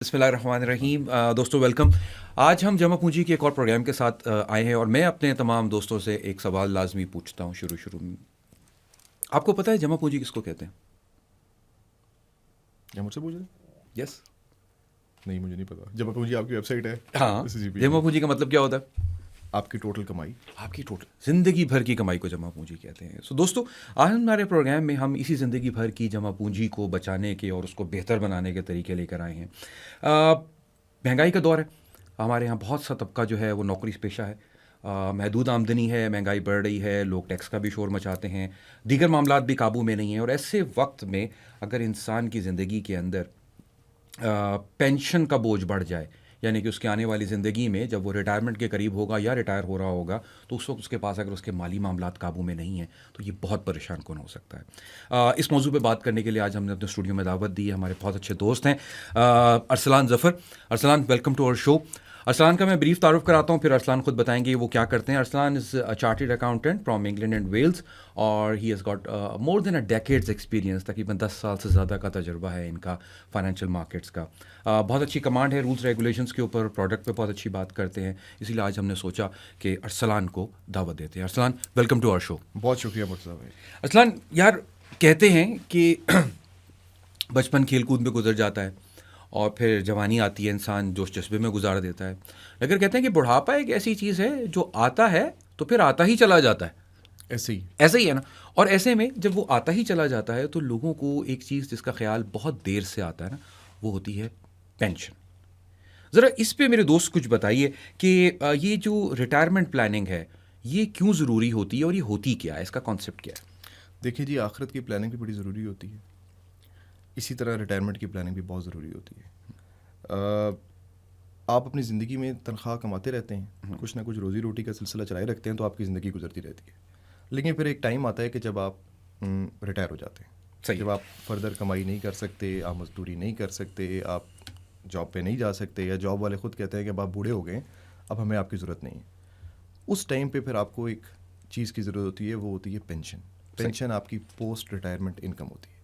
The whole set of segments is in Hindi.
बिस्मिल्लाहिर्रहमानिर्रहीम। दोस्तों वेलकम। आज हम जमा पूंजी के एक और प्रोग्राम के साथ आए हैं और मैं अपने तमाम दोस्तों से एक सवाल लाजमी पूछता हूँ शुरू में। आपको पता है जमा पूंजी किसको कहते हैं? क्या मुझसे पूछ रहे? यस। नहीं, मुझे नहीं पता। जमा पूंजी आपकी वेबसाइट है? हाँ, CCP जमा पूंजी का मतलब क्या होता है? आपकी टोटल कमाई। आपकी टोटल ज़िंदगी भर की कमाई को जमा पूंजी कहते हैं। सो दोस्तों, आज हमारे प्रोग्राम में हम इसी ज़िंदगी भर की जमा पूंजी को बचाने के और उसको बेहतर बनाने के तरीके लेकर आए हैं। महंगाई का दौर है। हमारे यहाँ बहुत सा तबका जो है वो नौकरी पेशा है। महदूद आमदनी है, महंगाई बढ़ रही है, लोग टैक्स का भी शोर मचाते हैं, दीगर मामलात भी काबू में नहीं हैं। और ऐसे वक्त में अगर इंसान की ज़िंदगी के अंदर पेंशन का बोझ बढ़ जाए, यानी कि उसके आने वाली ज़िंदगी में जब वो रिटायरमेंट के करीब होगा या रिटायर हो रहा होगा, तो उस वक्त उसके पास अगर उसके माली मामलात काबू में नहीं हैं तो ये बहुत परेशान कौन हो सकता है। इस मौजू पे बात करने के लिए आज हमने अपने स्टूडियो में दावत दी है। हमारे बहुत अच्छे दोस्त हैं Arsalan Zafar. Arsalan, welcome to our show. Arsalan का मैं ब्रीफ तारुफ कराता हूँ, फिर अरसलान खुद बताएंगे वो क्या करते हैं। Arsalan is a chartered accountant from England and Wales और he has got more than a decades experience. तकरीबन 10 साल से ज़्यादा का तजुर्बा है इनका फाइनेंशियल मार्केट्स का। बहुत अच्छी कमांड है रूल्स रेगुलेशंस के ऊपर, प्रोडक्ट पे बहुत अच्छी बात करते हैं। इसीलिए आज हमने सोचा कि अरसलान को दावत देते हैं। Arsalan, welcome to our show. बहुत शुक्रिया मुर्तज़ा भाई। अरसलान यार, कहते हैं कि बचपन खेल कूद में गुजर जाता है और फिर जवानी आती है, इंसान जोश जज्बे में गुजार देता है। लेकिन कहते हैं कि बुढ़ापा एक ऐसी चीज़ है जो आता है तो फिर आता ही चला जाता है। ऐसे ही ऐसा ही है ना। और ऐसे में जब वो आता ही चला जाता है तो लोगों को एक चीज़ जिसका ख्याल बहुत देर से आता है ना, वो होती है पेंशन। ज़रा इस पे मेरे दोस्त कुछ बताइए कि ये जो रिटायरमेंट प्लानिंग है ये क्यों ज़रूरी होती है और ये होती क्या है, इसका कॉन्सेप्ट क्या है? देखिए जी, आखिरत की प्लानिंग भी बड़ी ज़रूरी होती है। इसी तरह रिटायरमेंट की प्लानिंग भी बहुत ज़रूरी होती है। आप अपनी ज़िंदगी में तनख्वाह कमाते रहते हैं, कुछ ना कुछ रोज़ी रोटी का सिलसिला चलाए रखते हैं, तो आपकी ज़िंदगी गुजरती रहती है। लेकिन फिर एक टाइम आता है कि जब आप रिटायर हो जाते हैं। सही। जब आप फर्दर कमाई नहीं कर सकते, आप मजदूरी नहीं कर सकते, आप जॉब पे नहीं जा सकते, या जॉब वाले ख़ुद कहते हैं कि अब आप बूढ़े हो गए, अब हमें आपकी ज़रूरत नहीं है। उस टाइम पे फिर आपको एक चीज़ की ज़रूरत होती है, वो होती है पेंशन। पेंशन आपकी पोस्ट रिटायरमेंट इनकम होती है।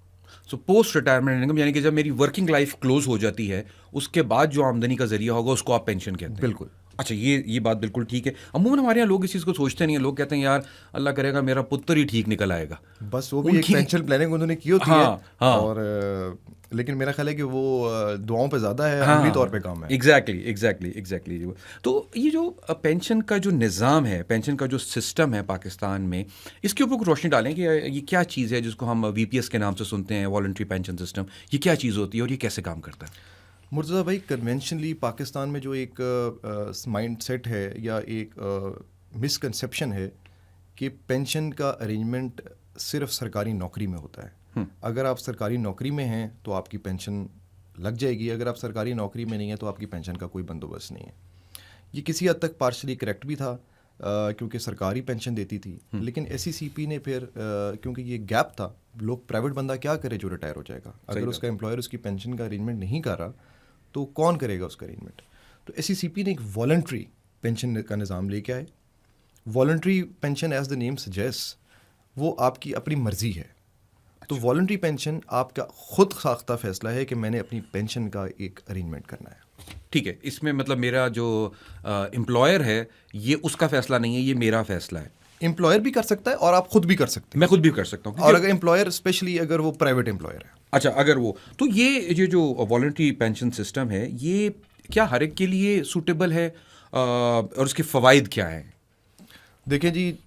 सो पोस्ट रिटायरमेंट इनकम, यानी कि जब मेरी वर्किंग लाइफ क्लोज हो जाती है उसके बाद जो आमदनी का जरिया होगा उसको आप पेंशन कहते हैं। बिल्कुल। अच्छा, ये बात बिल्कुल ठीक है। अमूमन हमारे यहाँ लोग इस चीज़ को सोचते नहीं हैं। लोग कहते हैं यार अल्लाह करेगा मेरा पुत्र ही ठीक निकल आएगा। बस वो भी एक उनकी पेंशन प्लानिंग उन्होंने की होती है। हाँ हाँ और लेकिन मेरा ख्याल है कि वो दुआओं पे ज़्यादा है, अमली तौर पे हाँ, काम है। एग्जैक्टली। तो ये जो पेंशन का जो निज़ाम है, पेंशन का जो सिस्टम है पाकिस्तान में, इसके ऊपर कुछ रोशनी डालें कि ये क्या चीज़ है जिसको हम वीपीएस के नाम से सुनते हैं, वॉलंटरी पेंशन सिस्टम। ये क्या चीज़ होती है और ये कैसे काम करता है? मुर्तज़ा भाई, कन्वेंशनली पाकिस्तान में जो एक माइंड सेट है या एक मिसकंसेप्शन है कि पेंशन का अरेंजमेंट सिर्फ सरकारी नौकरी में होता है। अगर आप सरकारी नौकरी में हैं तो आपकी पेंशन लग जाएगी, अगर आप सरकारी नौकरी में नहीं हैं तो आपकी पेंशन का कोई बंदोबस्त नहीं है। ये किसी हद तक पार्शली करेक्ट भी था, क्योंकि सरकारी पेंशन देती थी। लेकिन SECP ने फिर क्योंकि ये गैप था, लोग प्राइवेट बंदा क्या करे जो रिटायर हो जाएगा, अगर उसका एम्प्लॉयर उसकी पेंशन का अरेंजमेंट नहीं कर रहा तो कौन करेगा उसका अरेंजमेंट। तो SECP ने एक वॉलंटरी पेंशन का निज़ाम लेके आए। Voluntary pension as the name suggest, वो आपकी अपनी मर्ज़ी है। तो वॉलंटरी पेंशन आपका खुद साख्ता फ़ैसला है कि मैंने अपनी पेंशन का एक अरेंजमेंट करना है। ठीक है, इसमें मतलब मेरा जो एम्प्लॉयर है ये उसका फैसला नहीं है, ये मेरा फैसला है। एम्प्लॉयर भी कर सकता है और आप खुद भी कर सकते हैं। मैं खुद भी कर सकता हूँ और अगर एम्प्लॉयर, स्पेशली अगर वो प्राइवेट एम्प्लॉयर है। अच्छा, अगर वो तो ये जो वॉलंटरी पेंशन सिस्टम है ये क्या हर एक के लिए सूटेबल है और उसके फ़वाइद क्या हैं? देखिए जी,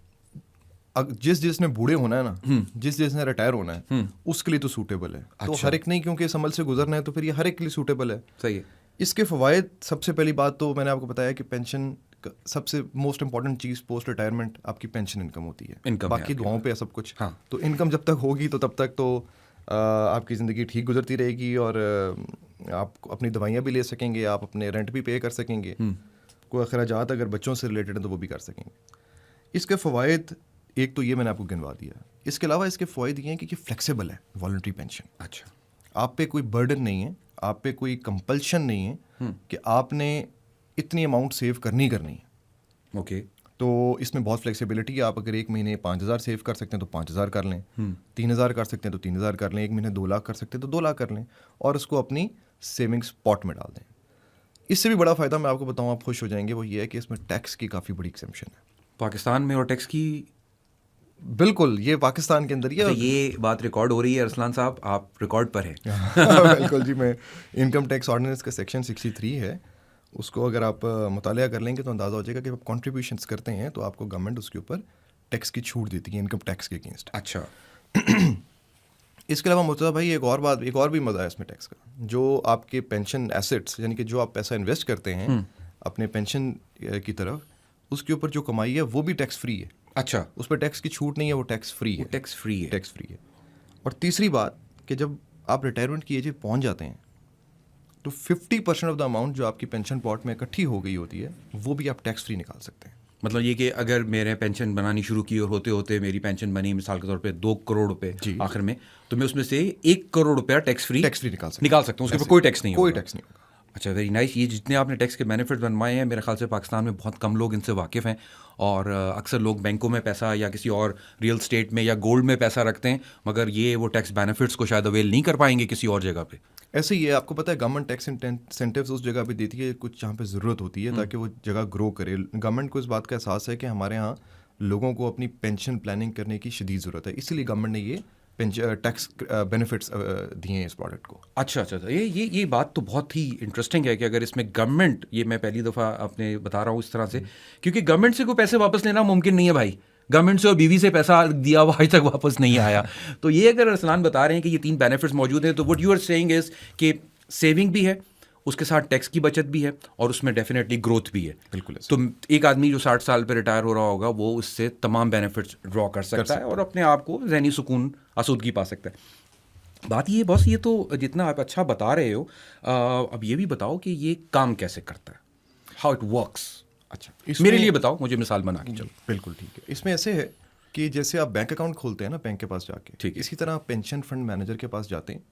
जिसने बूढ़े होना है ना, जिसने रिटायर होना है, उसके लिए तो सूटेबल है। तो अच्छा। हर एक नहीं, क्योंकि इस अमल से गुजरना है तो फिर ये हर एक के लिए सूटेबल है। सही है। इसके फ़वाइद, सबसे पहली बात तो मैंने आपको बताया कि पेंशन सबसे मोस्ट इंपॉर्टेंट चीज़ पोस्ट रिटायरमेंट आपकी पेंशन इनकम होती है। इनकम बाकी दुआओं पे है सब कुछ। हाँ। तो इनकम जब तक होगी तो तब तक तो आपकी ज़िंदगी ठीक गुजरती रहेगी और आप अपनी दवाइयाँ भी ले सकेंगे, आप अपने रेंट भी पे कर सकेंगे, कोई अखराजात अगर बच्चों से रिलेटेड हैं तो वो भी कर सकेंगे। इसके फ़वाइद एक तो ये मैंने आपको गिनवा दिया। इसके अलावा इसके फ़ायदे ये हैं कि ये फ्लेक्सिबल है वॉलंटरी पेंशन। अच्छा। आप पे कोई बर्डन नहीं है, आप पे कोई कंपल्शन नहीं है कि आपने इतनी अमाउंट सेव करनी है। ओके। तो इसमें बहुत फ्लेक्सिबिलिटी है। आप अगर एक महीने 5,000 सेव कर सकते हैं तो 5,000 कर लें, 3,000 कर सकते हैं तो 3,000 कर लें, एक महीने 2 लाख कर सकते हैं तो 2 लाख कर लें, और उसको अपनी सेविंग्स पॉट में डाल दें। इससे भी बड़ा फ़ायदा मैं आपको बताऊं, आप खुश हो जाएंगे, वो ये है कि इसमें टैक्स की काफ़ी बड़ी एग्जेम्पशन है पाकिस्तान में और टैक्स की। बिल्कुल, ये पाकिस्तान के अंदर ही है। अच्छा, ये बात रिकॉर्ड हो रही है अरसलान साहब, आप रिकॉर्ड पर हैं। बिल्कुल जी, मैं इनकम टैक्स ऑर्डिनेंस का सेक्शन 63 है, उसको अगर आप मुतालिया कर लेंगे तो अंदाज़ा हो जाएगा कि आप कॉन्ट्रीब्यूशंस करते हैं तो आपको गवर्नमेंट उसके ऊपर टैक्स की छूट देती है, इनकम टैक्स के अगेंस्ट। अच्छा, इसके अलावा मुर्तज़ा भाई एक और भी मज़ा है इसमें टैक्स का। जो आपके पेंशन एसेट्स, यानी कि जो आप पैसा इन्वेस्ट करते हैं अपने पेंशन की तरफ, उसके ऊपर जो कमाई है वो भी टैक्स फ्री है। अच्छा, उस पर टैक्स की छूट नहीं है, वो टैक्स फ्री है। टैक्स फ्री है। टैक्स फ्री है। और तीसरी बात कि जब आप रिटायरमेंट की एज पे पहुंच जाते हैं तो 50% ऑफ द अमाउंट जो आपकी पेंशन पॉट में इकट्ठी हो गई होती है वो भी आप टैक्स फ्री निकाल सकते हैं। मतलब ये कि अगर मेरे पेंशन बनानी शुरू की और होते होते मेरी पेंशन बनी मिसाल के तौर पे 2 करोड़ रुपए आखिर में, तो मैं उसमें से 1 करोड़ रुपया टैक्स फ्री निकाल सकता हूँ। उसके ऊपर कोई टैक्स नहीं कोई होगा। टैक्स नहीं होगा। अच्छा, वेरी नाइस। ये जितने आपने टैक्स के बेनिफिट बनवाए हैं, मेरे ख्याल से पाकिस्तान में बहुत कम लोग इनसे वाकिफ़ हैं। और अक्सर लोग बैंकों में पैसा या किसी और रियल स्टेट में या गोल्ड में पैसा रखते हैं, मगर ये वो टैक्स बेनिफिट्स को शायद अवेल नहीं कर पाएंगे किसी और जगह पे। ऐसे ही है, आपको पता है गवर्नमेंट टैक्स इंसेंटिव्स उस जगह पे देती है कुछ जहाँ पे ज़रूरत होती है ताकि वो जगह ग्रो करे। गवर्नमेंट को इस बात का एहसास है कि हमारे यहाँ लोगों को अपनी पेंशन प्लानिंग करने की शदीद ज़रूरत है, इसीलिए गवर्नमेंट ने ये टैक्स बेनिफिट्स दिए हैं इस प्रोडक्ट को। अच्छा, ये बात तो बहुत ही इंटरेस्टिंग है कि अगर इसमें गवर्नमेंट, ये मैं पहली दफ़ा अपने बता रहा हूँ इस तरह से, क्योंकि गवर्नमेंट से कोई पैसे वापस लेना मुमकिन नहीं है भाई। गवर्नमेंट से और बीवी से पैसा दिया हुआ आज तक वापस नहीं आया। तो ये अगर अरसलान बता रहे हैं कि ये 3 बेनिफिट्स मौजूद हैं, तो what you are saying is कि सेविंग भी है, उसके साथ टैक्स की बचत भी है और उसमें डेफिनेटली ग्रोथ भी है। बिल्कुल। तो एक आदमी जो 60 साल पे रिटायर हो रहा होगा वो उससे तमाम बेनिफिट्स ड्रॉ कर सकता है और अपने आप को ज़हनी सुकून, आसूदगी पा सकता है। बात ये बॉस, ये तो जितना आप अच्छा बता रहे हो, अब ये भी बताओ कि ये काम कैसे करता है, हाउ इट वर्क्स। अच्छा, मेरे लिए बताओ, मुझे मिसाल बना के चलो। बिल्कुल ठीक है। इसमें ऐसे है कि जैसे आप बैंक अकाउंट खोलते हैं ना बैंक के पास जाके, ठीक है, इसी तरह आप पेंशन फंड मैनेजर के पास जाते हैं।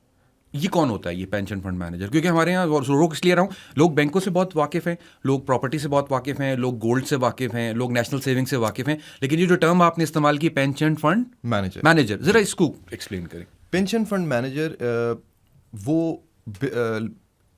ये कौन होता है ये पेंशन फंड मैनेजर? क्योंकि हमारे यहाँ रोक इसलिए रहा हूँ, लोग बैंकों से बहुत वाकिफ़ हैं, लोग प्रॉपर्टी से बहुत वाकिफ़ हैं, लोग गोल्ड से वाकिफ़ हैं, लोग नेशनल सेविंग से वाकिफ़ हैं, लेकिन ये जो टर्म आपने इस्तेमाल की पेंशन फंड मैनेजर, ज़रा इसको एक्सप्लेन करें। पेंशन फंड मैनेजर वो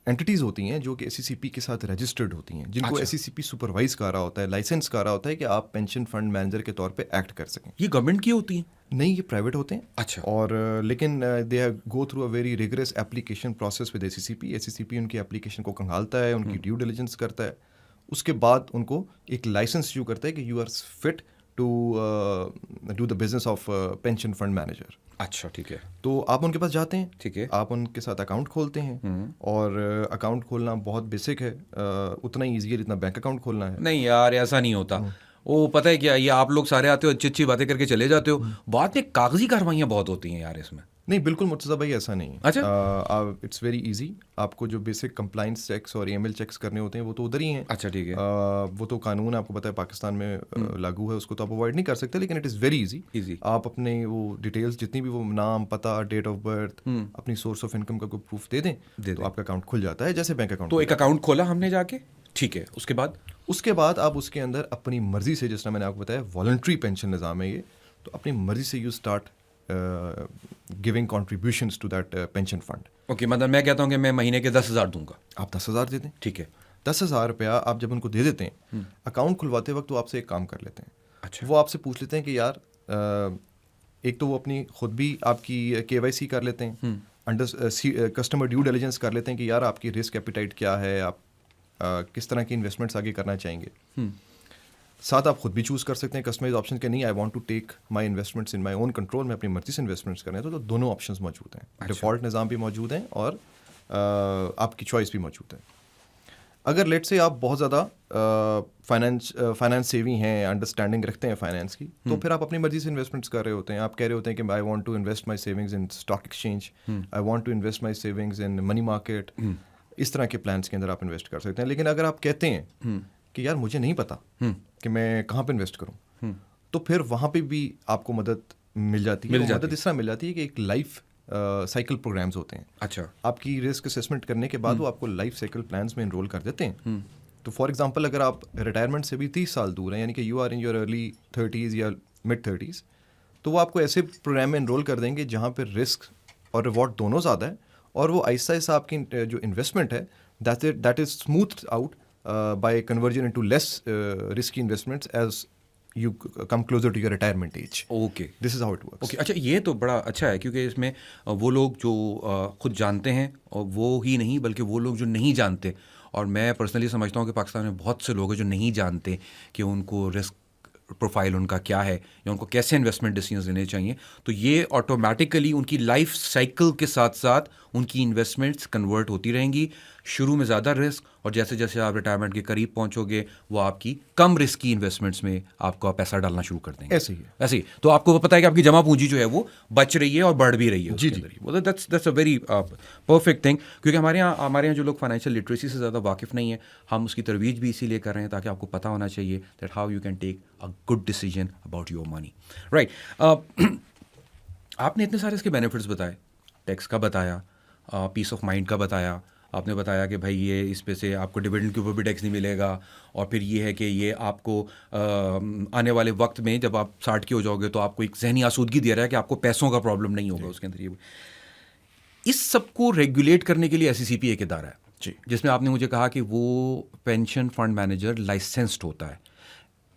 एंटिटीज़ होती हैं जो कि एससीसीपी के साथ रजिस्टर्ड होती हैं, जिनको एससीसीपी सुपरवाइज कर रहा होता है, लाइसेंस कर रहा होता है कि आप पेंशन फंड मैनेजर के तौर पे एक्ट कर सकें। ये गवर्नमेंट की होती हैं? नहीं, ये प्राइवेट होते हैं। अच्छा। और लेकिन they have go through a very rigorous application process with SCCP. SCCP उनकी एप्लीकेशन को खंगालता है, उनकी ड्यू डिलिजेंस करता है, उसके बाद उनको एक लाइसेंस इशू करता है कि you are fit to do the business of pension fund manager. अच्छा, ठीक है। तो आप उनके पास जाते हैं, ठीक है, आप उनके साथ अकाउंट खोलते हैं और अकाउंट खोलना बहुत बेसिक है, उतना ही ईजी है जितना बैंक अकाउंट खोलना है। नहीं यार, ऐसा नहीं होता। वो पता है क्या, ये आप लोग सारे आते हो, अच्छी अच्छी बातें करके चले जाते हो, बाद में कागजी कार्रवाइयाँ बहुत होती हैं यार इसमें। नहीं, बिल्कुल मुर्तज़ा भाई, ऐसा नहीं है। अच्छा, इट्स वेरी इजी। आपको जो बेसिक कंप्लाइंस चेक्स और ईएमएल चेक्स करने होते हैं वो तो उधर ही हैं। अच्छा, ठीक है। वो तो कानून आपको पता है पाकिस्तान में लागू है, उसको तो आप अवॉइड नहीं कर सकते, लेकिन इट इज़ वेरी इजी। आप अपने वो डिटेल्स जितनी भी, वो नाम, पता, डेट ऑफ बर्थ, अपनी सोर्स ऑफ इनकम का कोई प्रूफ दे दें तो आपका अकाउंट खुल जाता है, जैसे बैंक अकाउंट। तो एक अकाउंट खोला हमने जाके, ठीक है, उसके बाद आप उसके अंदर अपनी मर्जी से, जिस तरह मैंने आपको बताया वॉलंटरी पेंशन निज़ाम है ये, तो अपनी मर्जी से you start giving contributions to that pension fund. Okay, मतलब मैं कहता हूँ कि मैं महीने के 10,000 दूंगा, आप 10,000 दे दें, ठीक है। 10,000 रुपया आप जब उनको दे देते हैं, अकाउंट खुलवाते वक्त वो आपसे एक काम कर लेते हैं। अच्छा। वो आपसे पूछ लेते हैं कि यार एक तो वो अपनी खुद भी आपकी KYC कर लेते हैं, अंडर कस्टमर ड्यू डिलिजेंस कर लेते हैं कि यार आपकी रिस्क एपिटाइट क्या है, आप किस तरह की इन्वेस्टमेंट्स आगे करना चाहेंगे। साथ आप खुद भी चूज़ कर सकते हैं कस्टमाइज ऑप्शन के, नहीं I want to take my investments in my own control, मैं अपनी मर्जी से इन्वेस्टमेंट्स करना है, तो दोनों ऑप्शंस मौजूद हैं। अच्छा। डिफ़ॉल्ट निज़ाम भी मौजूद हैं और आपकी चॉइस भी मौजूद है। अगर लेट से आप बहुत ज़्यादा फाइनेंस सेवी हैं, अंडरस्टैंडिंग रखते हैं फाइनेंस की, तो फिर आप अपनी मर्जी से इन्वेस्टमेंट्स कर रहे होते हैं। आप कह रहे होते हैं कि I want to invest my savings in stock exchange, I want to invest my savings in money market. इस तरह के प्लान्स के अंदर आप इन्वेस्ट कर सकते हैं। लेकिन अगर आप कहते हैं कि यार मुझे नहीं पता कि मैं कहाँ पे इन्वेस्ट करूँ, तो फिर वहाँ पे भी आपको मदद मिल जाती है। मदद इस तरह मिल जाती है कि एक लाइफ साइकिल प्रोग्राम्स होते हैं। अच्छा। आपकी रिस्क असेसमेंट करने के बाद वो आपको लाइफ साइकिल प्लान्स में इनरोल कर देते हैं। तो फॉर एग्जांपल अगर आप रिटायरमेंट से भी 30 साल दूर हैं, यानी कि you are in your early 30s या मिड 30s, तो वो आपको ऐसे प्रोग्राम में इनरोल कर देंगे जहाँ पर रिस्क और रिवॉर्ड दोनों ज़्यादा है और वो आहिस्ता आहिस्ता आपकी जो इन्वेस्टमेंट है that is smooth out by conversion into less risky investments as you come closer to your retirement age. Okay This is how it works. Okay अच्छा, ये तो बड़ा अच्छा है क्योंकि इसमें वो लोग जो खुद जानते हैं और वो ही नहीं बल्कि वो लोग जो नहीं जानते, और मैं पर्सनली समझता हूँ कि पाकिस्तान में बहुत से लोग हैं जो नहीं जानते कि उनको रिस्क प्रोफाइल उनका क्या है या उनको कैसे इन्वेस्टमेंट डिसीजंस लेने चाहिए, तो ये ऑटोमेटिकली उनकी लाइफ साइकिल के साथ साथ उनकी इन्वेस्टमेंट्स कन्वर्ट होती रहेंगी। शुरू में ज़्यादा रिस्क, और जैसे जैसे आप रिटायरमेंट के करीब पहुंचोगे वो आपकी कम रिस्क की इन्वेस्टमेंट्स में आपका पैसा डालना शुरू कर देंगे। ऐसे ही है। ऐसे ही तो आपको पता है कि आपकी जमा पूंजी जो है वो बच रही है और बढ़ भी रही है जी, उसके अंदर ही। वो that's a very perfect thing, क्योंकि हमारे यहाँ जो लोग फाइनेंशियल लिटरेसी से ज़्यादा वाकिफ़ नहीं है, हम उसकी तरवीज भी इसीलिए कर रहे हैं ताकि आपको पता होना चाहिए that how you can take a good decision about your money, right. आपने इतने सारे इसके बेनिफिट्स बताए, टैक्स का बताया, पीस ऑफ माइंड का बताया, आपने बताया कि भाई ये इस पे से आपको डिविडेंड के ऊपर भी टैक्स नहीं मिलेगा, और फिर ये है कि ये आपको आने वाले वक्त में जब आप 60 के हो जाओगे तो आपको एक जहनी आसूदगी दे रहा है कि आपको पैसों का प्रॉब्लम नहीं होगा उसके अंदर। ये इस सब को रेगुलेट करने के लिए SECP एक इदारा है जी, जिसमें आपने मुझे कहा कि वो पेंशन फंड मैनेजर लाइसेंस्ड होता है।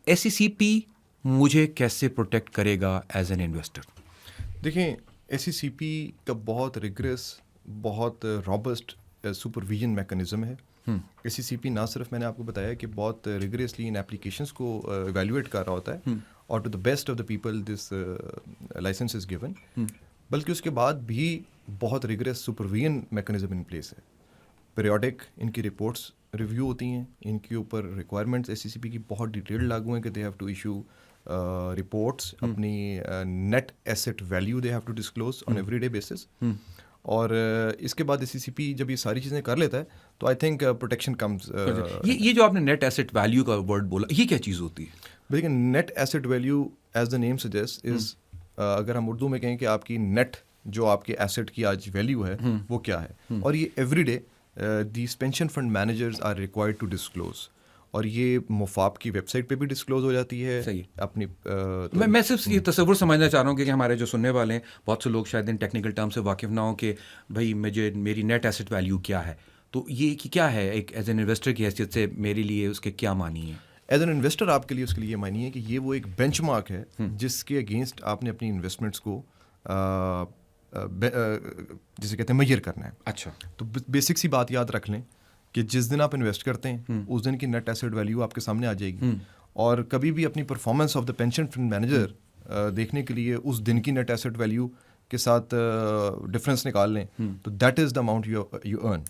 SECP मुझे कैसे प्रोटेक्ट करेगा एज एन इन्वेस्टर? देखिए SECP का बहुत रिग्रेस, बहुत रॉबस्ट सुपरविजन मैकेनिज्म है। SECP ना सिर्फ मैंने आपको बताया कि बहुत रिगरसली इन एप्लीकेशंस को इवैल्यूएट कर रहा होता है और to the best of the people this licence is given, बल्कि उसके बाद भी बहुत rigorous supervision mechanism in place है। पीरियोडिक इनकी रिपोर्ट्स रिव्यू होती हैं, इनके ऊपर रिक्वायरमेंट्स SECP की बहुत डिटेल्ड लागू हैं कि they have to issue reports, अपनी net asset value they have to disclose on everyday basis. और इसके बाद SECP जब ये सारी चीज़ें कर लेता है तो आई थिंक प्रोटेक्शन कम्स। ये जो आपने नेट एसेट वैल्यू का वर्ड बोला, ये क्या चीज़ होती है? देखिए net asset value as the name suggest is, अगर हम उर्दू में कहें कि आपकी नेट जो आपके एसेट की आज वैल्यू है वो क्या है, और ये everyday these pension fund managers are required to disclose, और ये मुफाब की वेबसाइट पे भी डिस्क्लोज हो जाती है। सही। अपनी मैं सिर्फ ये तस्वुर समझना चाह रहा हूँ कि हमारे जो सुनने वाले हैं बहुत से लोग शायद इन टेक्निकल टर्म से वाकिफ ना हो कि भाई मेरी नेट एसेट वैल्यू क्या है, तो ये कि क्या है एक एज एन इन्वेस्टर की हैसियत से मेरे लिए उसके क्या मानी है? एज एन इन्वेस्टर आपके लिए उसके लिए मानिए कि ये वो एक बेंचमार्क है जिसके अगेंस्ट आपने अपनी इन्वेस्टमेंट्स को जिसे कहते हैं मेजर करना है। अच्छा, तो बेसिक सी बात याद रख लें कि जिस दिन आप इन्वेस्ट करते हैं उस दिन की नेट एसेट वैल्यू आपके सामने आ जाएगी, और कभी भी अपनी performance of the pension fund manager देखने के लिए उस दिन की नेट एसेट वैल्यू के साथ डिफरेंस निकाल लें तो that is the amount you earn.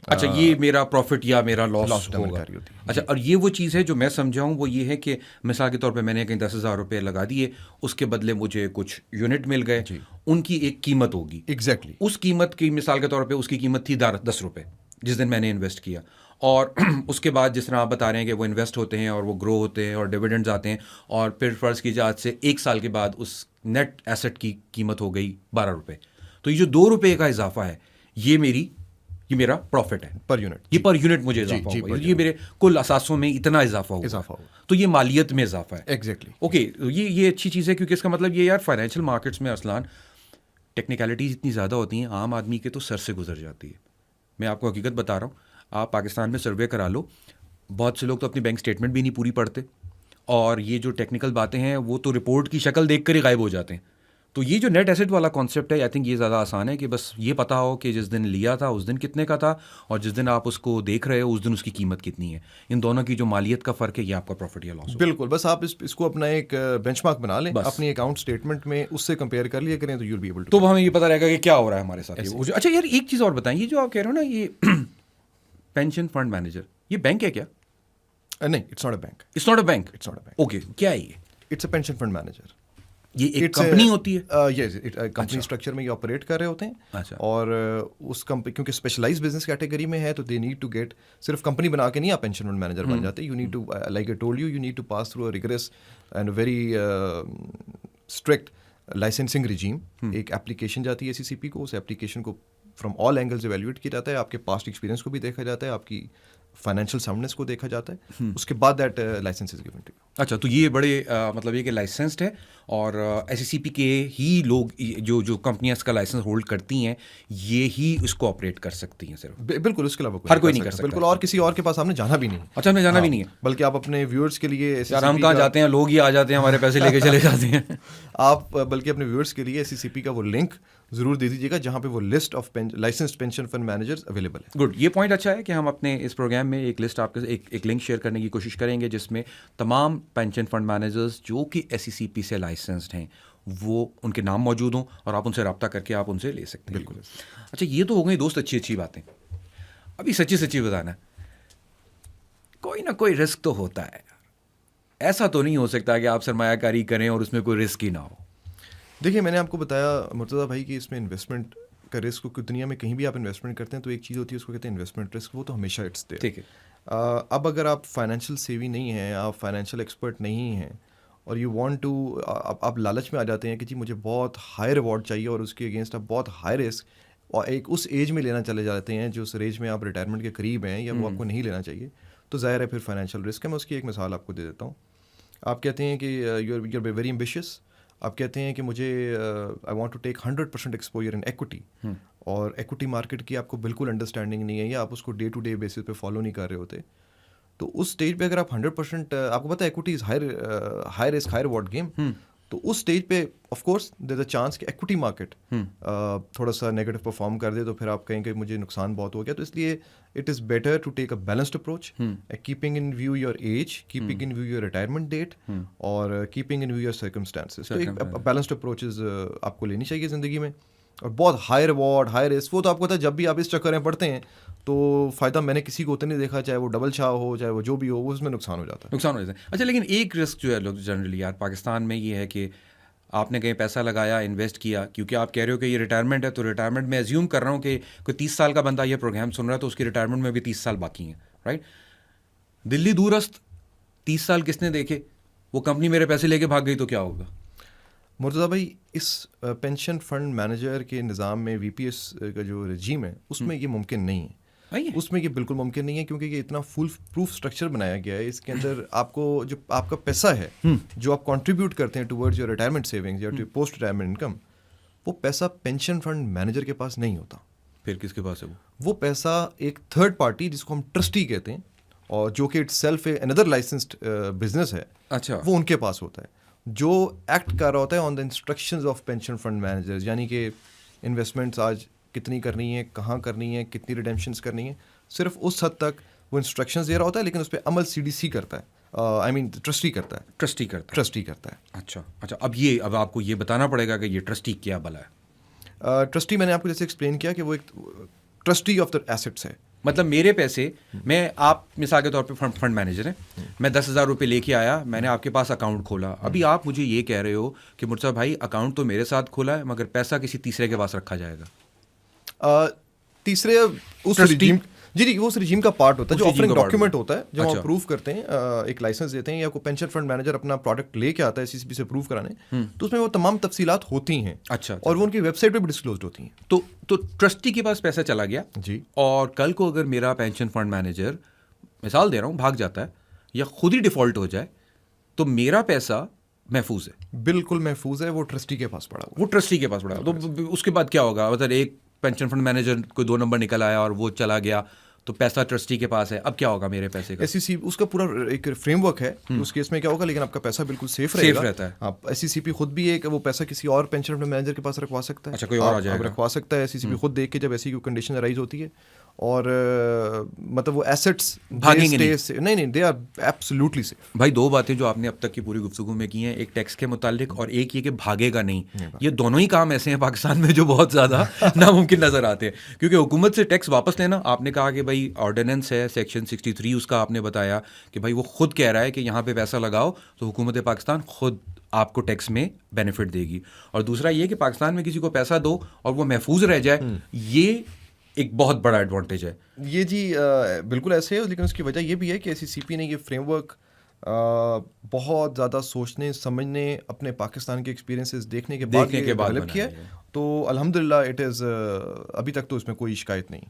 अच्छा, ये मेरा प्रॉफिट या मेरा लॉस डिटरमाइन होगा। कर रही होती है। अच्छा, और ये वो चीज़ है जो मैं समझा हूँ, वो ये है कि मिसाल के तौर पे मैंने कहीं 10,000 रुपये लगा दिए, उसके बदले मुझे कुछ यूनिट मिल गए, उनकी एक कीमत होगी। एग्जैक्टली उस कीमत की मिसाल के तौर पे उसकी कीमत थी 10 रुपये जिस दिन मैंने इन्वेस्ट किया, और उसके बाद जिस तरह आप बता रहे हैं कि वो इन्वेस्ट होते हैं और वो ग्रो होते हैं और डिविडेंड्स आते हैं, और फिर फ़र्ज़ कीजिए आज से 1 साल के बाद उस नेट एसेट की कीमत हो गई 12 रुपये, तो ये जो 2 रुपये का इजाफा है ये मेरा प्रॉफिट है पर यूनिट, ये पर यूनिट मुझे इजाफा जी, होगा, ये मेरे कुल असासों में इतना इजाफा होगा, तो ये मालियत में इजाफा है। एग्जैक्टली ओके, ये अच्छी चीज़ है, क्योंकि इसका मतलब ये यार फाइनेंशियल मार्केट्स में असलान टेक्निकलिटीज़ इतनी ज़्यादा होती हैं, आम आदमी के तो सर से गुजर जाती है। मैं आपको हकीकत बता रहा हूँ, आप पाकिस्तान में सर्वे करा लो, बहुत से लोग तो अपनी बैंक स्टेटमेंट भी नहीं पूरी पढ़ते, और ये जो टेक्निकल बातें हैं वो तो रिपोर्ट की शक्ल देख कर ही गायब हो जाते हैं। तो ये जो नेट एसेट वाला कॉन्सेप्ट है, आई थिंक ये ज़्यादा आसान है कि बस ये पता हो कि जिस दिन लिया था उस दिन कितने का था, और जिस दिन आप उसको देख रहे हो उस दिन उसकी कीमत कितनी है। इन दोनों की जो मालियत का फ़र्क है ये आपका प्रॉफिट या लॉस। बिल्कुल, बस आप इसको अपना एक बेंचमार्क बना लें, अपनी अकाउंट स्टेटमेंट में उससे कंपेयर कर लिया करें तो यूल बी एबल टू, तो हमें ये पता रहेगा कि क्या हो रहा है हमारे साथ। अच्छा यार, एक चीज़ और बताएं, ये जो आप कह रहे हो ना, ये पेंशन फंड मैनेजर, ये बैंक है क्या? नहीं, it's not a bank. It's not a bank. It's not a bank. Okay, क्या है ये? It's a pension fund manager. ये एक कंपनी होती है? यस, कंपनी स्ट्रक्चर में ये ऑपरेट कर रहे होते हैं। अच्छा। और उस कंपनी क्योंकि स्पेशलाइज्ड बिजनेस कैटेगरी में है तो दे नीड टू गेट, सिर्फ कंपनी बना के नहीं आप पेंशन फंड मैनेजर बन जाते। You need to, like I told you need to pass through a rigorous and very strict licensing regime. एक एप्लीकेशन जाती है SECP को, उस एप्लीकेशन को फ्रॉम ऑल एंगल्स इवैल्यूएट किया जाता है, आपके पास्ट एक्सपीरियंस को भी देखा जाता है, आपकी फाइनेंशियल साउंडनेस को देखा जाता है, उसके बाद that licence is given to you. अच्छा, तो ये बड़े मतलब ये कि लाइसेंस्ड है और SECP के ही लोग जो कंपनियां इसका लाइसेंस होल्ड करती हैं ये ही इसको ऑपरेट कर सकती हैं सिर्फ। बिल्कुल, उसके अलावा हर कोई नहीं कर सकता। बिल्कुल, और किसी और के पास आपने जाना भी नहीं है। अच्छा, हमें जाना भी नहीं है, बल्कि आप अपने व्यूअर्स के लिए यार हम कहाँ जाते हैं, लोग ही आ जाते हैं हमारे पैसे लेके चले जाते हैं। आप बल्कि अपने व्यूअर्स के लिए SECP का वो लिंक जरूर दे दीजिएगा जहां पे वो list of licensed pension fund managers available है। गुड, ये पॉइंट अच्छा है कि हम अपने इस प्रोग्राम में एक लिस्ट आपके एक लिंक शेयर करने की कोशिश करेंगे जिसमें तमाम पेंशन फंड मैनेजर्स जो कि SECP से लाइसेंस्ड हैं वो उनके नाम मौजूद हों और आप उनसे रब्ता करके आप उनसे ले सकते हैं। बिल्कुल। अच्छा, ये तो हो गई दोस्त अच्छी अच्छी बातें। अभी सच्ची सच्ची बताना, कोई ना कोई रिस्क तो होता है। ऐसा तो नहीं हो सकता कि आप सरमायाकारी करें और उसमें कोई रिस्क ही ना हो। देखिए, मैंने आपको बताया मुर्तज़ा भाई कि इसमें इन्वेस्टमेंट का रिस्क, क्योंकि दुनिया में कहीं भी आप इन्वेस्टमेंट करते हैं तो एक चीज़ होती है उसको कहते हैं इन्वेस्टमेंट रिस्क, वो तो हमेशा इट्स देयर। ठीक है। अब अगर आप फाइनेंशियल सेवी नहीं हैं, आप फाइनेंशियल एक्सपर्ट नहीं हैं और यू वांट टू, आप लालच में आ जाते हैं कि जी मुझे बहुत हाई रिवॉर्ड चाहिए और उसके अगेंस्ट आप बहुत हाई रिस्क और एक उस एज में लेना चले जाते हैं जो उस एज में आप रिटायरमेंट के करीब हैं या वो आपको नहीं लेना चाहिए, तो ज़ाहिर है फिर फाइनेंशियल रिस्क है। मैं उसकी एक मिसाल आपको दे देता हूँ। आप कहते हैं कि यू आर वेरी एम्बिशियस, आप कहते हैं कि मुझे I want to take 100% exposure in equity, और एक्विटी मार्केट की आपको बिल्कुल अंडरस्टैंडिंग नहीं है या आप उसको डे टू डे बेसिस पे फॉलो नहीं कर रहे होते, तो उस स्टेज पे अगर आप 100%, आपको पता है equity is high risk high reward game, तो उस स्टेज पे of course there is a chance कि एक्विटी मार्केट थोड़ा सा नेगेटिव परफॉर्म कर दे तो फिर आप कहेंगे मुझे नुकसान बहुत हो गया। तो इसलिए it is better to take a balanced approach, keeping in view your age, keeping in view your retirement date और keeping in view your circumstances. तो एक बैलेंस्ड अप्रोचेज आपको लेनी चाहिए ज़िंदगी में। और बहुत हाई रिवॉर्ड हाई रिस्क, वो तो आपको पता है जब भी आप इस चक्कर में पड़ते हैं तो फ़ायदा मैंने किसी को उतना नहीं देखा, चाहे वो डबल शाह हो चाहे वो जो भी हो, वो उसमें नुकसान हो जाता है। नुकसान हो जाता है। अच्छा, लेकिन एक रिस्क जो है लोग जनरली यार पाकिस्तान में ये है कि आपने कहीं पैसा लगाया, इन्वेस्ट किया, क्योंकि आप कह रहे हो कि ये रिटायरमेंट है, तो रिटायरमेंट में एज्यूम कर रहा हूँ कि कोई 30 साल का बंदा ये प्रोग्राम सुन रहा है तो उसकी रिटायरमेंट में भी 30 साल बाकी हैं, राइट? दिल्ली दूरस्थ 30 साल किसने देखे, वो कंपनी मेरे पैसे लेके भाग गई तो क्या होगा? मुर्तज़ा भाई, इस पेंशन फंड मैनेजर के निज़ाम में VPS का जो रजीम है उसमें ये मुमकिन नहीं है। उसमें ये बिल्कुल मुमकिन नहीं है क्योंकि ये इतना फुल प्रूफ स्ट्रक्चर बनाया गया है। इसके अंदर आपको जो आपका पैसा है जो आप कंट्रीब्यूट करते हैं टुवर्ड्स योर रिटायरमेंट सेविंग्स या पोस्ट रिटायरमेंट इनकम, वो पैसा पेंशन फंड मैनेजर के पास नहीं होता। फिर किसके पास है वो पैसा एक थर्ड पार्टी जिसको हम ट्रस्टी कहते हैं और जो कि इटसेल्फ अनदर लाइसेंस्ड बिजनेस है, अच्छा, वो उनके पास होता है जो एक्ट कर रहा होता है on the instructions of pension fund managers. यानी कि इन्वेस्टमेंट्स आज कितनी करनी है, कहाँ करनी है, कितनी रिडेम्पशंस करनी है, सिर्फ उस हद तक वो इंस्ट्रक्शंस दे रहा होता है, लेकिन उस पर अमल CDC करता है, आई मीन ट्रस्टी करता है। ट्रस्टी करता है। अच्छा, अब आपको ये बताना पड़ेगा कि ये ट्रस्टी क्या भला है। ट्रस्टी मैंने आपको जैसे एक्सप्लेन किया कि वो एक ट्रस्टी ऑफ द एसेट्स है। मतलब मेरे पैसे, आप मिसाल के तौर पे फंड मैनेजर हैं, मैं 10,000 रुपये लेके आया, मैंने आपके पास अकाउंट खोला। अभी आप मुझे ये कह रहे हो कि मुर्तज़ा भाई अकाउंट तो मेरे साथ खोला है मगर पैसा किसी तीसरे के पास रखा जाएगा। तीसरे उस रिजीम, जी वो उस रिजीम का पार्ट होता है, जो ऑफरिंग डॉक्यूमेंट होता है, जब हम अप्रूव करते हैं, एक लाइसेंस देते हैं या कोई पेंशन फंड मैनेजर अपना प्रोडक्ट लेके आता है SECP से अप्रूव कराने, तो उसमें वो तमाम तफसीलात होती हैं। अच्छा, और वो उनकी वेबसाइट पे भी डिस्क्लोज होती हैं। तो ट्रस्टी के पास पैसा चला गया जी, और कल को अगर मेरा पेंशन फंड मैनेजर, मिसाल दे रहा हूँ, भाग जाता है या खुद ही डिफॉल्ट हो जाए तो मेरा पैसा महफूज है? बिल्कुल महफूज है, वो ट्रस्टी के पास पड़ा। वो ट्रस्टी के पास पड़ा, तो उसके बाद क्या होगा? मतलब एक पेंशन फंड मैनेजर कोई 2 नंबर निकल आया और वो चला गया तो पैसा ट्रस्टी के पास है, अब क्या होगा मेरे पैसे का? SECP उसका पूरा एक फ्रेमवर्क है, उस केस में क्या होगा, लेकिन आपका पैसा बिल्कुल सेफ रहता है। आप SECP खुद भी है कि वो पैसा किसी और पेंशन फंड मैनेजर के पास रखवा सकता है। अच्छा, कोई और आ जाएगा, रखवा सकता है। SECP खुद देख के जब ऐसी कोई कंडीशन अराइज होती है और मतलब वो एसेट्स भागेंगे नहीं, दे आर एब्सोल्युटली सेफ। भाई 2 बातें जो आपने अब तक की पूरी गुफ्तगू में की हैं, एक टैक्स के मुतालिक और एक ये कि भागेगा नहीं। ये दोनों ही काम ऐसे हैं पाकिस्तान में जो बहुत ज़्यादा नामुमकिन नज़र आते हैं, क्योंकि हुकूमत से टैक्स वापस लेना, आपने कहा कि भाई ऑर्डिनेंस है सेक्शन 63 उसका आपने बताया कि भाई वो खुद कह रहा है कि यहाँ पे पैसा लगाओ तो हुकूमत पाकिस्तान खुद आपको टैक्स में बेनिफिट देगी। और दूसरा ये कि पाकिस्तान में किसी को पैसा दो और वो महफूज रह जाए, ये एक बहुत बड़ा एडवांटेज है। ये जी बिल्कुल ऐसे है, लेकिन उसकी वजह ये भी है कि SECP ने ये फ्रेमवर्क बहुत ज़्यादा सोचने समझने, अपने पाकिस्तान के एक्सपीरियंसेस देखने के बाद डेवलप किया है। तो अल्हम्दुलिल्लाह इट इज़, अभी तक तो इसमें कोई शिकायत नहीं।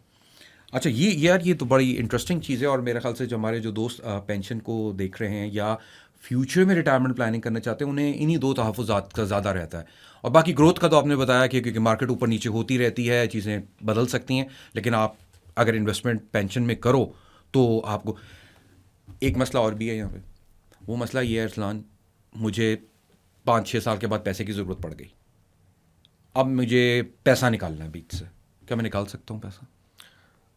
अच्छा, ये यार ये तो बड़ी इंटरेस्टिंग चीज़ है, और मेरे ख्याल से जो हमारे जो दोस्त पेंशन को देख रहे हैं या फ्यूचर में रिटायरमेंट प्लानिंग करना चाहते हैं, उन्हें इन्हीं दो तहफ़्फ़ुज़ात का ज़्यादा रहता है। और बाकी ग्रोथ का तो आपने बताया कि क्योंकि मार्केट ऊपर नीचे होती रहती है, चीज़ें बदल सकती हैं, लेकिन आप अगर इन्वेस्टमेंट पेंशन में करो तो आपको एक मसला और भी है यहाँ पे। वो मसला ये है अरसलान, मुझे 5-6 साल के बाद पैसे की ज़रूरत पड़ गई, अब मुझे पैसा निकालना है बीच से, क्या मैं निकाल सकता हूँ पैसा?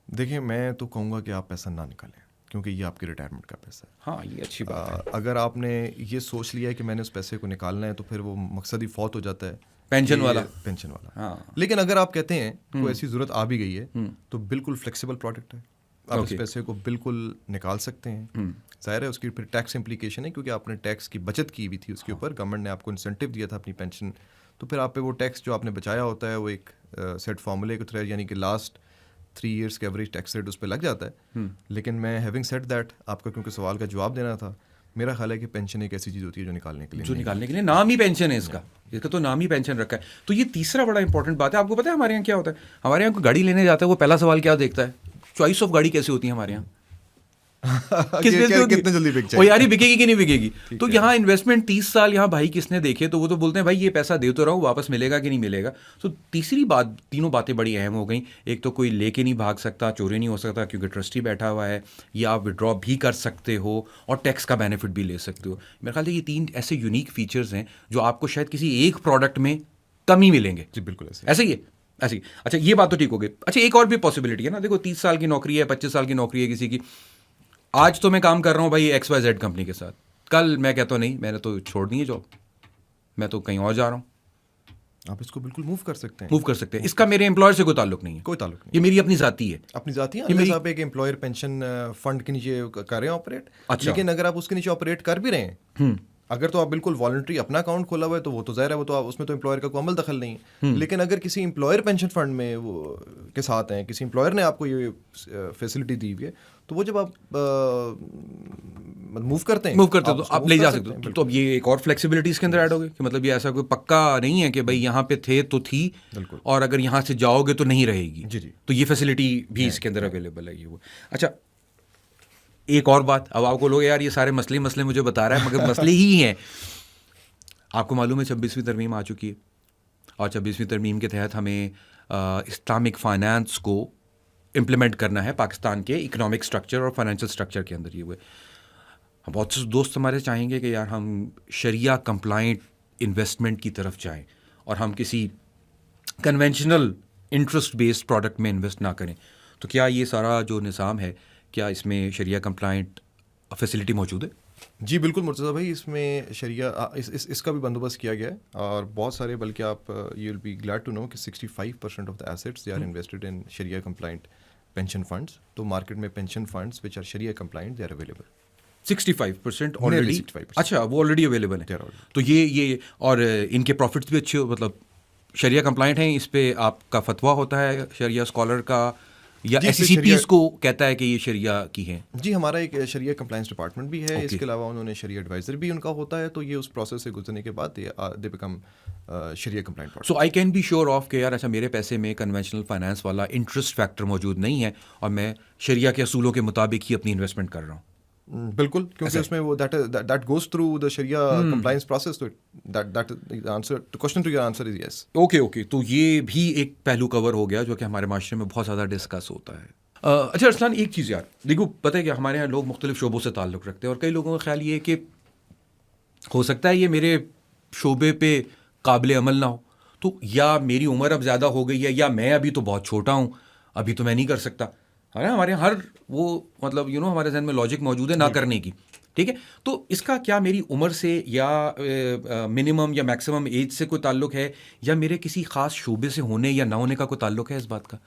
देखिए, मैं तो कहूँगा कि आप पैसा ना निकालें, क्योंकि ये आपकी रिटायरमेंट का पैसा है। हाँ, ये अच्छी बात है। अगर आपने ये सोच लिया है कि मैंने उस पैसे को निकालना है, तो फिर वो मकसद ही फौत हो जाता है। पेंशन कि वाला। पेंशन वाला। हाँ। लेकिन अगर आप कहते हैं कोई ऐसी ज़रूरत आ भी गई है, तो बिल्कुल फ्लेक्सिबल प्रोडक्ट है, आप इस पैसे को बिल्कुल निकाल सकते हैं। ज़ाहिर है उसकी फिर टैक्स इम्प्लीकेशन है, क्योंकि आपने टैक्स की बचत की हुई थी उसके ऊपर, गवर्नमेंट ने आपको इंसेंटिव दिया था अपनी पेंशन, तो फिर आप पे वो टैक्स जो आपने बचाया होता है वो एक सेट फार्मूले के थ्रू, यानी कि लास्ट 3 ईयर्स के एवरेज टैक्स रेट उस पर लग जाता है। लेकिन मैं हैविंग सेड दैट, आपका क्योंकि सवाल का जवाब देना था, मेरा ख्याल है कि पेंशन एक ऐसी चीज़ होती है जो निकालने के लिए नाम ही पेंशन है इसका तो नाम ही पेंशन रखा है। तो ये तीसरा बड़ा इंपॉर्टेंट बात है। आपको पता है हमारे यहाँ क्या होता है? हमारे यहाँ गाड़ी लेने जाता है, वो पहला सवाल क्या देखता है? चॉइस ऑफ गाड़ी कैसी होती है हमारे यहाँ, कितने जल्दी बिक जाएगी, यार बिकेगी कि नहीं बिकेगी। तो यहाँ इन्वेस्टमेंट 30 साल यहाँ भाई किसने देखे, तो वो तो बोलते हैं भाई ये पैसा दे तो रहा हूँ, वापस मिलेगा कि नहीं मिलेगा। तो तीसरी बात, तीनों बातें बड़ी अहम हो गई। एक तो कोई लेके नहीं भाग सकता, चोरी नहीं हो सकता क्योंकि ट्रस्टी बैठा हुआ है, या आप विड्रॉ भी कर सकते हो और टैक्स का बेनिफिट भी ले सकते हो। मेरे ख्याल से ये 3 ऐसे यूनिक फीचर्स हैं जो आपको शायद किसी एक प्रोडक्ट में कम ही मिलेंगे। जी बिल्कुल ऐसे ही है, ऐसे ही। अच्छा, ये बात तो ठीक हो गई। अच्छा, एक और भी पॉसिबिलिटी है ना, देखो 30 साल की नौकरी है, 25 साल की नौकरी है किसी की। आज तो मैं काम कर रहा हूँ भाई XYZ कंपनी के साथ, कल मैं कहता हूँ नहीं, मैंने तो छोड़ दी है जॉब, मैं तो कहीं और जा रहा हूँ। आप इसको बिल्कुल मूव कर सकते हैं। मूव कर सकते हैं, इसका मेरे एम्प्लॉयर से कोई ताल्लुक नहीं है। कोई ताल्लुक नहीं, ये मेरी अपनी ज़ाती है। अपनी ज़ाती है। मेरी आप एक एम्प्लॉयर पेंशन फंड के नीचे कर रहे हैं ऑपरेट। अच्छा। लेकिन अगर आप उसके नीचे ऑपरेट कर भी रहे हैं, अगर तो आप बिल्कुल वॉलंटरी अपना अकाउंट खोला हुआ है, तो वो तो ज़ाहिर है, वो तो आप उसमें तो एम्प्लॉयर का कोई अमल दखल नहीं है। लेकिन अगर किसी एम्प्लॉयर पेंशन फंड में वो के साथ हैं, किसी एम्प्लॉयर ने आपको ये फैसिलिटी दी हुई है, तो वो जब आप मूव करते हैं तो आप ले जा सकते हो। तो अब ये एक और फ्लेक्सिबिलिटी इसके अंदर ऐड हो गई कि मतलब ये ऐसा कोई पक्का नहीं है कि भाई यहाँ पे थे तो थी, और अगर यहाँ से जाओगे तो नहीं रहेगी। जी जी। तो ये फैसिलिटी भी इसके अंदर अवेलेबल है। ये वो। अच्छा, एक और बात, अब आपको लोग यार ये सारे मसले मुझे बता रहा है, मगर मसले ही हैं। आपको मालूम है 26वीं तरमीम आ चुकी है, और 26वीं तरमीम के तहत हमें इस्लामिक फाइनेंस को इम्प्लीमेंट करना है पाकिस्तान के इकोनॉमिक स्ट्रक्चर और फाइनेंशियल स्ट्रक्चर के अंदर। ये हुए बहुत से दोस्त हमारे चाहेंगे कि यार हम शरिया कंप्लाइंट इन्वेस्टमेंट की तरफ जाएं और हम किसी कन्वेंशनल इंटरेस्ट बेस्ड प्रोडक्ट में इन्वेस्ट ना करें। तो क्या ये सारा जो निज़ाम है, क्या इसमें शरिया कंप्लाइंट फैसिलिटी मौजूद है? जी बिल्कुल मुर्तज़ा भाई, इसमें शरिया इसका भी बंदोबस्त किया गया है, और बहुत सारे, बल्कि आप you will be glad to know कि 65% of the assets they are invested in शरिया कंप्लाइंट पेंशन फंड्स। तो मार्केट में पेंशन फंड्स विच आर शरिया compliant they are available. 65% already? 65%। अच्छा, वो ऑलरेडी अवेलेबल है। तो ये और इनके प्रॉफिट्स भी अच्छे, मतलब शरिया कंप्लाइंट हैं, इस पे आपका फतवा होता है शरिया स्कॉलर का, या SECP को कहता है कि ये शरिया की हैं? जी, हमारा एक शरिया कंप्लाइंस डिपार्टमेंट भी है। इसके अलावा उन्होंने शरिया एडवाइज़र भी उनका होता है, तो ये उस प्रोसेस से गुजरने के बाद दे बिकम शरिया compliant. So I can be sure of कि यार अच्छा मेरे पैसे में कन्वेंशनल फाइनेंस वाला इंटरेस्ट फैक्टर मौजूद नहीं है, और मैं शरिया के असूलों के मुताबिक ही अपनी इन्वेस्टमेंट कर रहा हूँ। बिल्कुल, क्योंकि उसमें वो that goes through the sharia compliance process, तो that answer to question to your answer is yes. Okay, तो ये भी एक पहलू कवर हो गया जो कि हमारे माशरे में बहुत ज़्यादा डिस्कस होता है। अच्छा अरसलान, एक चीज़ यार देखो, पता है कि हमारे यहाँ लोग मुख्तलिफ शोबों से ताल्लुक़ रखते हैं, और कई लोगों का ख्याल ये है कि हो सकता है ये मेरे शोबे पे काबिल अमल ना हो, तो या मेरी उम्र अब ज़्यादा हो गई है, या मैं अभी तो बहुत छोटा हूँ, अभी तो मैं नहीं कर सकता। है ना, हमारे यहाँ हर वो मतलब हमारे जहन में लॉजिक मौजूद है ना करने की। ठीक है, तो इसका क्या मेरी उम्र से या मिनिमम या मैक्सिमम एज से कोई ताल्लुक है, या मेरे किसी ख़ास शोबे से होने या ना होने का कोई ताल्लुक है इस बात का?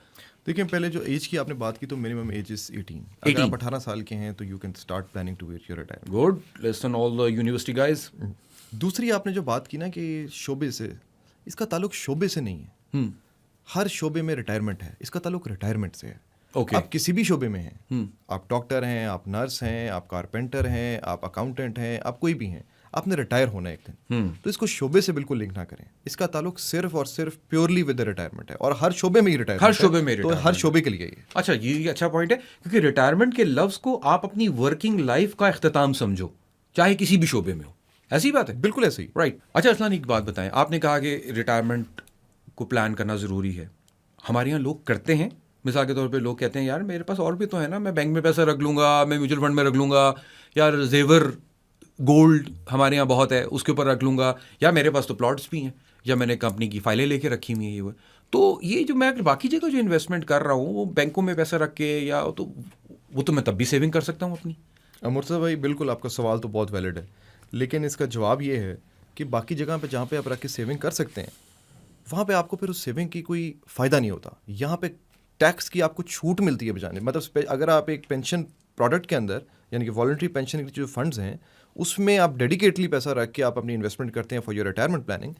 देखिए, पहले जो एज की आपने बात की, तो मिनिमम एज इज 18। अगर आप 18 साल के हैं तो you can start planning to wait your retirement. Good, listen all the university guys. दूसरी आपने जो बात की ना कि शोबे से, इसका ताल्लुक शोबे से नहीं है। हर शोबे में रिटायरमेंट है, इसका ताल्लुक रिटायरमेंट से है। आप किसी भी शोबे में हैं, आप डॉक्टर हैं, आप नर्स हैं, आप कारपेंटर हैं, आप अकाउंटेंट हैं, आप कोई भी हैं, आपने रिटायर होना है एक दिन, तो इसको शोबे से बिल्कुल लिंक ना करें। इसका ताल्लुक सिर्फ और सिर्फ प्योरली विद द रिटायरमेंट है, और हर शोबे में ही रिटायरमेंट, हर शोबे में तो retirement हर शोबे के लिए ये। अच्छा, ये अच्छा पॉइंट है, क्योंकि रिटायरमेंट के लफ्ज को आप अपनी वर्किंग लाइफ का इख्तिताम समझो, चाहे किसी भी शोबे में हो। ऐसी बात है, बिल्कुल ऐसे ही। राइट। अच्छा असलान, एक बात बताएं, आपने कहा कि रिटायरमेंट को प्लान करना ज़रूरी है। हमारे यहाँ लोग करते हैं, मिसाल के तौर पे लोग कहते हैं यार मेरे पास और भी तो है ना, मैं बैंक में पैसा रख लूँगा, मैं म्यूचुअल फंड में रख लूँगा, यार जेवर गोल्ड हमारे यहाँ बहुत है उसके ऊपर रख लूँगा, या मेरे पास तो प्लॉट्स भी हैं, या मैंने कंपनी की फाइलें लेके रखी हुई है ये वो। तो ये जो मैं बाकी जगह जो इन्वेस्टमेंट कर रहा हूँ वो बैंकों में पैसा रख के, या तो वो तो मैं तब भी सेविंग कर सकता हूँ अपनी। मुर्तज़ा भाई बिल्कुल आपका सवाल तो बहुत वैलिड है, लेकिन इसका जवाब ये है कि बाकी जगह पे जहाँ पे आप रख के सेविंग कर सकते हैं, वहाँ पे आपको फिर उस सेविंग की कोई फ़ायदा नहीं होता। यहाँ पे टैक्स की आपको छूट मिलती है बजाने, मतलब अगर आप एक पेंशन प्रोडक्ट के अंदर, यानी कि वॉलंटरी पेंशन के जो फंड्स हैं, उसमें आप डेडिकेटली पैसा रख के आप अपनी इन्वेस्टमेंट करते हैं फॉर योर रिटायरमेंट प्लानिंग,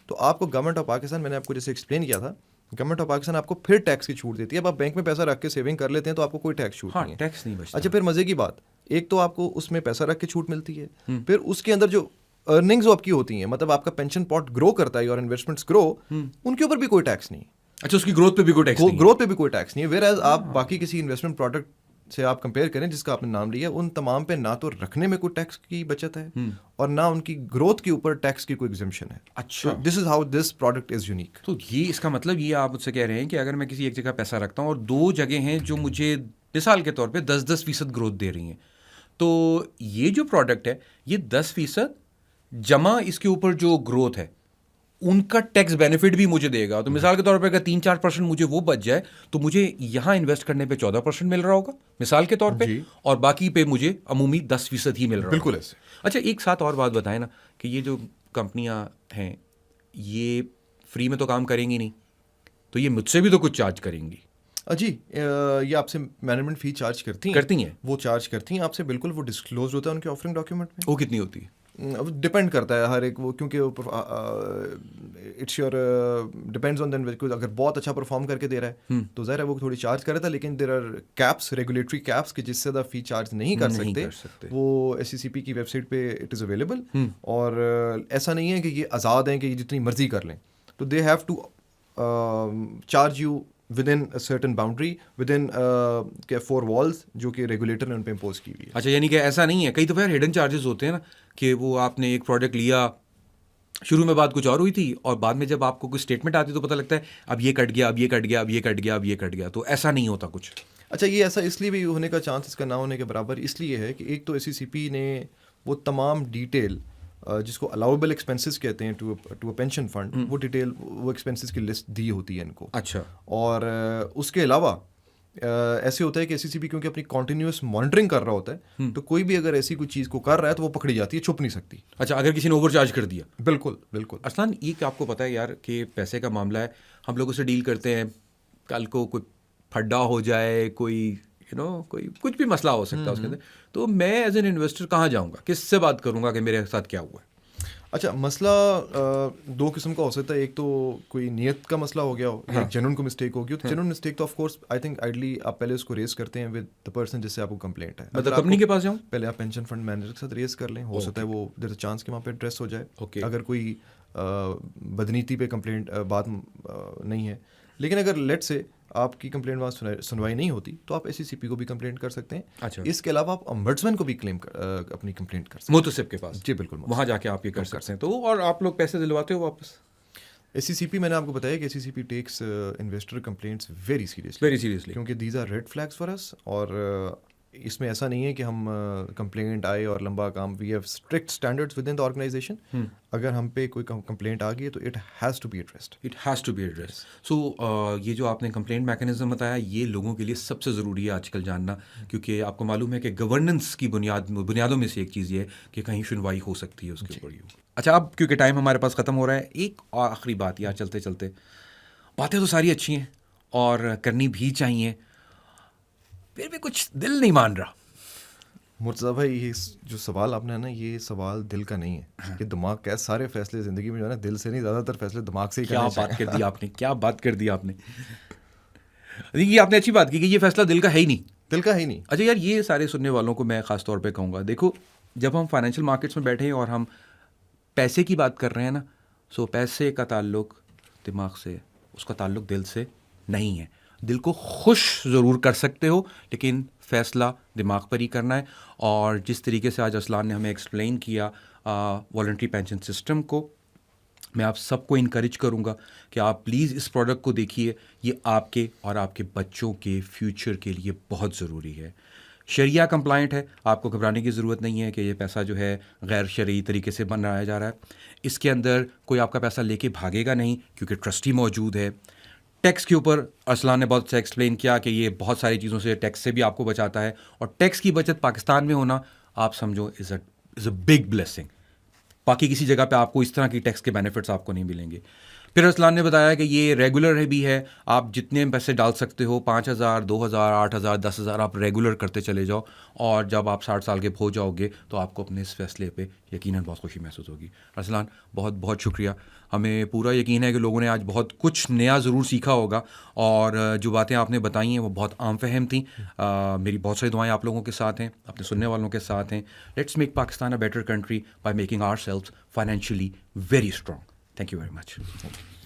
तो आपको गवर्नमेंट ऑफ पाकिस्तान, मैंने आपको जैसे एक्सप्लेन किया था, गवर्नमेंट ऑफ पाकिस्तान आपको फिर टैक्स की छूट देती है। अब आप बैंक में पैसा रख के सेविंग कर लेते हैं तो आपको कोई टैक्स छूट नहीं है, टैक्स नहीं बचता। अच्छा, फिर मज़े की बात, एक तो आपको उसमें पैसा रख के छूट मिलती है, फिर उसके अंदर जो अर्निंग्स आपकी होती हैं, मतलब आपका पेंशन पॉट ग्रो करता है और इन्वेस्टमेंट्स ग्रो, उनके ऊपर भी कोई टैक्स नहीं। अच्छा, उसकी ग्रोथ पे भी कोई टैक्स नहीं? ग्रोथ पे भी कोई टैक्स नहीं है। वेयर एज आप बाकी किसी इन्वेस्टमेंट प्रोडक्ट से आप कंपेयर करें जिसका आपने नाम लिया, उन तमाम पे ना तो रखने में कोई टैक्स की बचत है और ना उनकी ग्रोथ के ऊपर टैक्स की कोई एग्जम्पशन है। अच्छा, this is how this product is unique. तो ये इसका मतलब ये आप मुझसे कह रहे हैं कि अगर मैं किसी एक जगह पैसा रखता हूँ और दो जगह हैं जो मुझे मिसाल के तौर पे 10-10% ग्रोथ दे रही हैं, तो ये जो प्रोडक्ट है ये 10% जमा इसके ऊपर जो ग्रोथ है उनका टैक्स बेनिफिट भी मुझे देगा। तो मिसाल के तौर पे अगर 3-4% मुझे वो बच जाए तो मुझे यहाँ इन्वेस्ट करने पे 14% मिल रहा होगा मिसाल के तौर पे, और बाकी पे मुझे अमूमी 10% ही मिल रहा होगा। बिल्कुल ऐसे। अच्छा, एक साथ और बात बताएं ना कि ये जो कंपनियां हैं ये फ्री में तो काम करेंगी नहीं, तो ये मुझसे भी तो कुछ चार्ज करेंगी। जी, ये आपसे मैनेजमेंट फ़ी चार्ज करती हैं? वो चार्ज करती हैं आपसे, बिल्कुल, वो डिस्क्लोज होता है उनके ऑफरिंग डॉक्यूमेंट में। वो कितनी होती है? अब डिपेंड करता है हर एक वो, क्योंकि it's your depends on then. अगर बहुत अच्छा परफॉर्म करके दे रहा है तो ज़ाहिर है वो थोड़ी चार्ज कर रहा था, लेकिन there are caps, regulatory caps कि जिससे ज़्यादा फ़ी चार्ज नहीं कर सकते। वो SECP की वेबसाइट पे इट इज़ अवेलेबल, और ऐसा नहीं है कि ये आज़ाद हैं कि जितनी मर्जी कर लें, तो they have to charge you within a certain boundary, within के 4 वॉल्स जो कि रेगुलेटर ने उन पे इम्पोज की हुई है। अच्छा, यानी कि ऐसा नहीं है, कई दफ़ा यार हिडन चार्जेस होते हैं ना कि वो आपने एक प्रोडक्ट लिया, शुरू में बात कुछ और हुई थी और बाद में जब आपको कोई स्टेटमेंट आती है तो पता लगता है अब ये कट गया, अब ये कट गया, अब ये कट गया, अब ये कट गया। तो ऐसा नहीं होता कुछ? अच्छा, ये ऐसा इसलिए भी होने का चांस इसका ना होने के बराबर इसलिए है कि एक तो SECP ने वो तमाम डिटेल जिसको अलाउेबल एक्सपेंसेस कहते हैं टू अ पेंशन फंड, वो डिटेल, वो एक्सपेंसेस की लिस्ट दी होती है इनको। अच्छा, और उसके अलावा ऐसे होता है कि SECP क्योंकि अपनी कॉन्टिन्यूस मॉनिटरिंग कर रहा होता है, तो कोई भी अगर ऐसी कोई चीज़ को कर रहा है तो वो पकड़ी जाती है, छुप नहीं सकती। अच्छा, अगर किसी ने ओवर चार्ज कर दिया? बिल्कुल बिल्कुल। असलन ये कि आपको पता है यार कि पैसे का मामला है, हम लोगों से डील करते हैं, कल को कोई फड्डा हो जाए, कोई कोई कुछ भी मसला हो सकता है उसके अंदर, तो मैं एज एन इन्वेस्टर कहाँ जाऊँगा, किससे बात करूँगा कि मेरे साथ क्या हुआ है? अच्छा, मसला 2 किस्म का हो सकता है। एक तो कोई नियत का मसला हो गया हो, या जेन्युइन को मिस्टेक हो गई हो। तो जेन्युइन मिस्टेक तो of course I think ideally आप पहले उसको रेस करते हैं विद द पर्सन जिससे आपको कंप्लेंट है। मतलब कंपनी के पास जाऊँ? पहले आप पेंशन फंड मैनेजर के साथ रेस कर लें, हो सकता है वो देयर इज अ चांस कि वहाँ पे एड्रेस हो जाए। अगर कोई बदनीति पे कंप्लेंट बात नहीं है, लेकिन अगर लेट से आपकी कंप्लेंट वहाँ सुनवाई नहीं होती तो आप SECP को भी कंप्लेंट कर सकते हैं। अच्छा, इसके अलावा आप ombudsman को भी अपनी कंप्लेंट कर सकते हैं, मुतसिब के पास। जी बिल्कुल, वहाँ जाके आप ये कर सकते हैं। तो और आप लोग पैसे दिलवाते हो वापस? SECP, मैंने आपको बताया कि SECP takes investor complaints very seriously, क्योंकि these are red flags for us. और इसमें ऐसा नहीं है कि हम कंप्लेंट आए और लंबा काम, we have strict standards within the organisation. अगर हम पे कोई कंप्लेंट आ गई है तो it has to be addressed. So ये जो आपने कंप्लेंट मैकेनिज्म बताया ये लोगों के लिए सबसे ज़रूरी है आजकल जानना, क्योंकि आपको मालूम है कि गवर्नेंस की बुनियादों में से एक चीज़ ये है कि कहीं सुनवाई हो सकती है उसके ऊपर। अच्छा, अब क्योंकि टाइम हमारे पास ख़त्म हो रहा है, एक आखिरी बात यार, चलते चलते बातें तो सारी अच्छी हैं और करनी भी चाहिए, फिर भी कुछ दिल नहीं मान रहा। मुर्तज़ा भाई, ये जो सवाल आपने है ना, ये सवाल दिल का नहीं है, ये दिमाग का है। सारे फैसले ज़िंदगी में जो है ना, दिल से नहीं, ज़्यादातर फैसले दिमाग से ही क्या बात कर दी आपने, क्या बात कर दी आपने। ये आपने अच्छी बात की कि ये फैसला दिल का है ही नहीं, दिल का है ही नहीं। अच्छा यार, ये सारे सुनने वालों को मैं ख़ास तौर पे कहूँगा, देखो जब हम फाइनेंशियल मार्केट्स में बैठे हैं और हम पैसे की बात कर रहे हैं ना, सो पैसे का ताल्लुक दिमाग से, उसका ताल्लुक दिल से नहीं है। दिल को खुश ज़रूर कर सकते हो, लेकिन फ़ैसला दिमाग पर ही करना है। और जिस तरीके से आज असलान ने हमें एक्सप्लेन किया वॉलंटरी पेंशन सिस्टम को, मैं आप सबको इनकरेज करूंगा कि आप प्लीज़ इस प्रोडक्ट को देखिए। ये आपके और आपके बच्चों के फ्यूचर के लिए बहुत ज़रूरी है। शरिया कंप्लाइंट है, आपको घबराने की ज़रूरत नहीं है कि ये पैसा जो है गैर शरई तरीके से बनाया जा रहा है। इसके अंदर कोई आपका पैसा लेके भागेगा नहीं, क्योंकि ट्रस्टी मौजूद है। टैक्स के ऊपर असलान ने बहुत अच्छा एक्सप्लेन किया कि ये बहुत सारी चीज़ों से, टैक्स से भी आपको बचाता है। और टैक्स की बचत पाकिस्तान में होना, आप समझो, इज़ अ बिग ब्लेसिंग। बाकी किसी जगह पे आपको इस तरह की टैक्स के बेनिफिट्स आपको नहीं मिलेंगे। फिर असलान ने बताया कि ये रेगुलर है भी है, आप जितने पैसे डाल सकते हो, 5,000, 2,000, 8,000, 10,000, आप रेगुलर करते चले जाओ। और जब आप 60 साल के हो जाओगे तो आपको अपने इस फैसले पे यकीनन बहुत खुशी महसूस होगी। असलान, बहुत बहुत शुक्रिया। हमें पूरा यकीन है कि लोगों ने आज बहुत कुछ नया ज़रूर सीखा होगा, और जो बातें आपने बताई हैं वो बहुत आम फहम थी। मेरी बहुत सारी दुआएं आप लोगों के साथ हैं, अपने सुनने वालों के साथ हैं। Let's make Pakistan a better country by making ourselves financially very strong. Thank you very much.